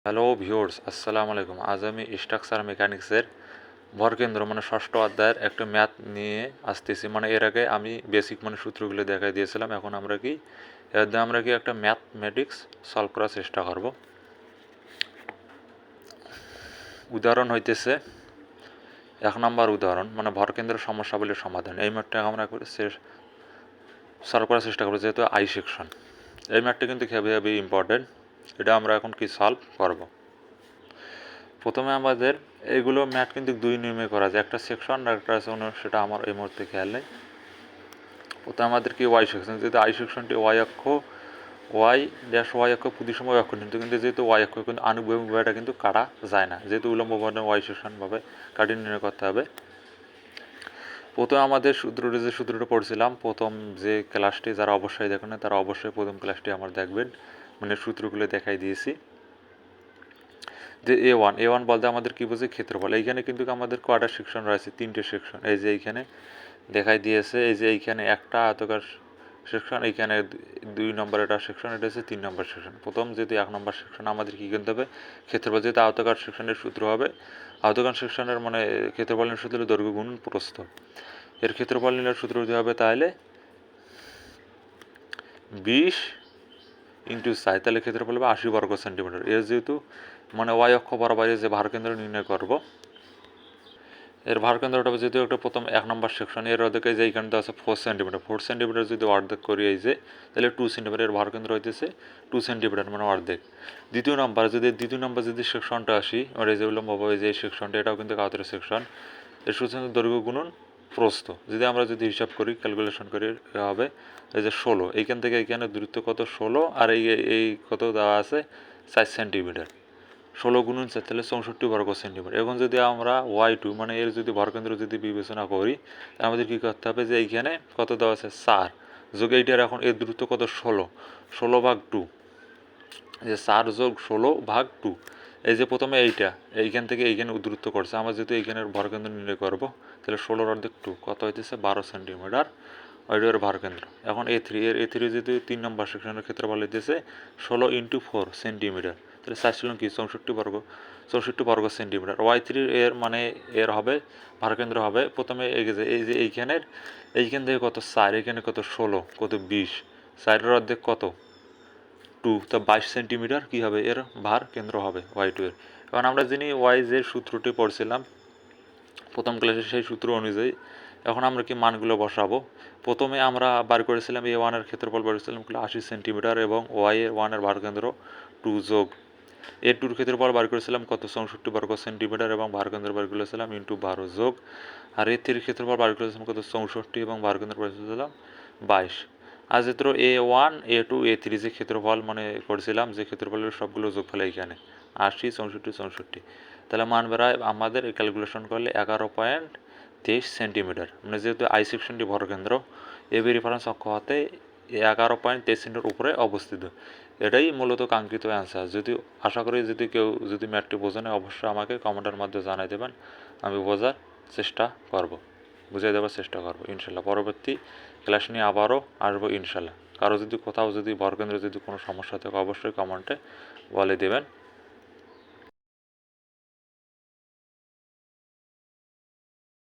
Hello viewers, আসসালামু আলাইকুম। আজ আমি স্ট্রাকচার মেকানিক্সের ভরকেন্দ্র মানে ষষ্ঠ অধ্যায়ের একটা ম্যাথ নিয়ে আসতেছি। মানে এর আগে আমি বেসিক মানে সূত্রগুলো দেখাই দিয়েছিলাম। এখন আমরা কি একটা ম্যাথমেটিক্স সলভ করার চেষ্টা করব। উদাহরণ হইতেছে 1 নম্বর উদাহরণ, মানে ভরকেন্দ্র সমস্যাবলীর সমাধান। এই ম্যাথটা আমরা সলভ করার চেষ্টা করবো, যেহেতু আই সেকশন। এই ম্যাথটা কিন্তু হেভি ইম্পর্টেন্ট। এটা আমরা এখন কি সলভ করব। প্রথমে আমাদের এইগুলো ম্যাথ কিন্তু দুই নিয়মে করা যায়, একটা সেকশন আর একটা আছে অন্য, সেটা আমার এই মুহূর্তে খেয়াল নেই। প্রথমে আমাদের কি ওয়াই সেকশন, যেহেতু আই সেকশনটি ওয়াই অক্ষ ওয়াই অক্ষ প্রতিসম অক্ষ, কিন্তু যেহেতু ওয়াই অক্ষ কিন্তু আনুভূমিকভাবে কিন্তু কাটা যায় না, যেহেতু উলম্ব বর্ণে ওয়াই সেকশনভাবে কাটিয়ে নির্ণয় করতে হবে। প্রথমে আমাদের সূত্রটা পড়ছিলাম প্রথম যে ক্লাসটি, যারা অবশ্যই দেখেন তারা অবশ্যই প্রথম ক্লাসটি আমার দেখবেন, মানে সূত্রগুলো দেখাই দিয়েছি। যে এ ওয়ান বলতে আমাদের কী বোঝে, ক্ষেত্রফল। এইখানে কিন্তু আমাদের কয়টা সেকশন রয়েছে, 3টে সেকশন। এই যে এইখানে দেখাই দিয়েছে, এই যে এইখানে একটা আয়তাকার সেকশন, এইখানে 2 নম্বর এটা সেকশন, এটা হচ্ছে 3 নম্বর সেকশন। প্রথম যেহেতু 1 নম্বর সেকশন আমাদের কী কিনতে হবে, ক্ষেত্রফল। যেহেতু আয়তাকার সেকশনের সূত্র হবে, আয়তাকার সেকশনের মানে ক্ষেত্রফলের সূত্র দৈর্ঘ্য গুণ প্রস্থ। এর ক্ষেত্রফল নিলে সূত্র যদি হবে তাহলে 20 ইন্টু সাই, তাহলে ক্ষেত্রফল হবে 80 বর্গ সেন্টিমিটার। এর যেহেতু মানে ওয়াই অক্ষ বরাবর যে ভারকেন্দ্র নির্ণয় করব, এর ভারকেন্দ্রটা যেহেতু একটা প্রথম 1 নম্বর সেকশন, এর অর্ধেক যে এইখানে তো আছে 4 সেন্টিমিটার যদি অর্ধেক করি এই যে, তাহলে 2 সেন্টিমিটার। এর ভারকেন্দ্র হইতেছে 2 সেন্টিমিটার মানে অর্ধেক। দ্বিতীয় নম্বর যদি সেকশনটা আসি, আর এই যে উলম্বভাবে যে সেকশনটা, এটাও কিন্তু কাউতের সেকশন। এর সূত্র দৈর্ঘ্য গুণন প্রস্থ। যদি আমরা হিসাব করি, ক্যালকুলেশন করি, হবে এই যে 16, এইখান থেকে এইখানে দূরত্ব কত, 16, আর এই কত দেওয়া আছে 4 সেন্টিমিটার। 16 গুণন 4, তাহলে 64 বর্গ সেন্টিমিটার। এখন যদি আমরা ওয়াই2 মানে এর যদি ভরকেন্দ্র যদি বিবেচনা করি, আমাদের কী করতে হবে, যে এইখানে কত দেওয়া আছে 4 যোগ এইটার, এখন এর দূরত্ব কত, 16 ভাগ 2, যে 4 যোগ 16 ভাগ 2। এই যে প্রথমে এইখান থেকে এইখানে দূরত্ব করছে, আমরা যেহেতু এইখানের ভরকেন্দ্র নির্ণয় করবো, তাহলে 16 অর্ধেক 2 কত হইতেছে 12 সেন্টিমিটার ওইটার ভরকেন্দ্র। এখন এ থ্রি যদি 3 নম্বর সেকশনের ক্ষেত্রফল হইতেছে 16 ইন্টু 4 সেন্টিমিটার, তাহলে 4 ছিল কি 64 বর্গ সেন্টিমিটার। ওয়াই3 এর মানে এর হবে ভরকেন্দ্র হবে প্রথমে এই যে এইখান থেকে কত 4, এখানে কত 16, কত 20, 4 অর্ধেক কত 2, তো 22 সেন্টিমিটার কী হবে এর ভার কেন্দ্র হবে ওয়াই2 এর। কারণ আমরা যিনি ওয়াই যে সূত্রটি পড়ছিলাম প্রথম ক্লাসে, সেই সূত্র অনুযায়ী এখন আমরা কি মানগুলো বসাবো। প্রথমে আমরা বার করেছিলাম এ ওয়ানের ক্ষেত্রফল বার করেছিলাম 80 সেন্টিমিটার, এবং ওয়াই এর ওয়ানের ভারকেন্দ্র 2 যোগ এ2 ক্ষেত্রফল বার করেছিলাম কত 64 বর্গ সেন্টিমিটার, এবং ভারকেন্দ্র বার করেছিলাম ইন্টু 12 যোগ, আর এ3 ক্ষেত্রফল বার করেছিলাম কত 64, এবং ভারকেন্দ্র বার করেছিলাম 22। আর যেহেতু এ1 এ2 এ3 যে ক্ষেত্রফল মানে করেছিলাম, যে ক্ষেত্রফলের সবগুলো যোগফল এইখানে 80 64 তাহলে মান বেড়ায় আমাদের ক্যালকুলেশন করলে 11.23 সেন্টিমিটার। মানে যেহেতু আই সেকশনটি ভরকেন্দ্র, এবি রেফারেন্স অক্ষ হতে 11.23 সেন্টিমিটার উপরে অবস্থিত। এটাই মূলত কাঙ্ক্ষিত অ্যান্সার। যদি আশা করি কেউ ম্যাথটি বোঝে না, অবশ্যই আমাকে কমেন্টের মাধ্যমে জানাই দেবেন, আমি বুঝিয়ে দেওয়ার চেষ্টা করবো ইনশাল্লাহ। পরবর্তী ক্লাস নিয়ে আবারও আসবো ইনশাল্লাহ। কারো যদি কোথাও ভরকেন্দ্রে কোনো সমস্যা থাকে অবশ্যই কমেন্টে বলে দেবেন।